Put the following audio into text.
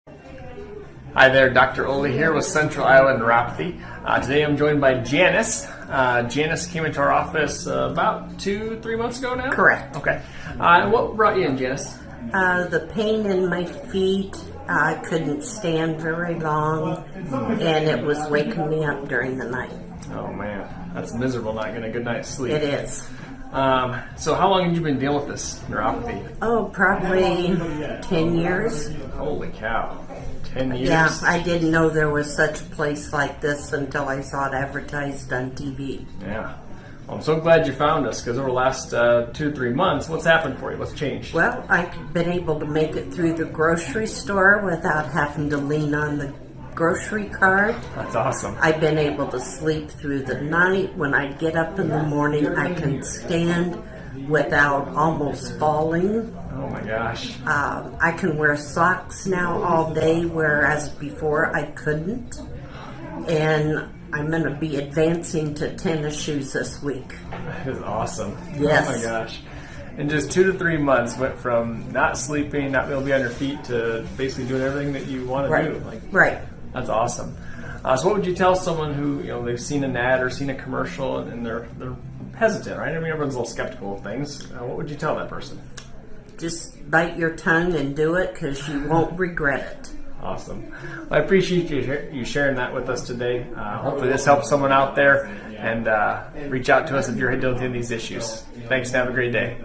Hi there, Dr. Ole here with Central Iowa Neuropathy. Today I'm joined by Janice. Janice came into our office about 2-3 months ago now? Correct. Okay. What brought you in, Janice? The pain in my feet, I couldn't stand very long, and it was waking me up during the night. Oh man, that's miserable not getting a good night's sleep. It is. So how long have you been dealing with this neuropathy? Oh, probably 10 years. Holy cow. 10 years? Yeah, I didn't know there was such a place like this until I saw it advertised on TV. Yeah. Well, I'm so glad you found us, because over the last 2-3 months, what's happened for you? What's changed? Well, I've been able to make it through the grocery store without having to lean on the grocery cart. That's awesome. I've been able to sleep through the night. When I get up in the morning, I can stand without almost falling. Oh my gosh. I can wear socks now all day, whereas before I couldn't. And I'm going to be advancing to tennis shoes this week. That is awesome. Yes. Oh my gosh. In just 2 to 3 months, went from not sleeping, not being able to be on your feet, to basically doing everything that you want to do. Right. That's awesome. So what would you tell someone who, they've seen an ad or seen a commercial and they're hesitant, right? I mean, everyone's a little skeptical of things. What would you tell that person? Just bite your tongue and do it, because you won't regret it. Awesome. Well, I appreciate you sharing that with us today. Hopefully this helps someone out there, and reach out to us if you're dealing with any of these issues. Thanks and have a great day.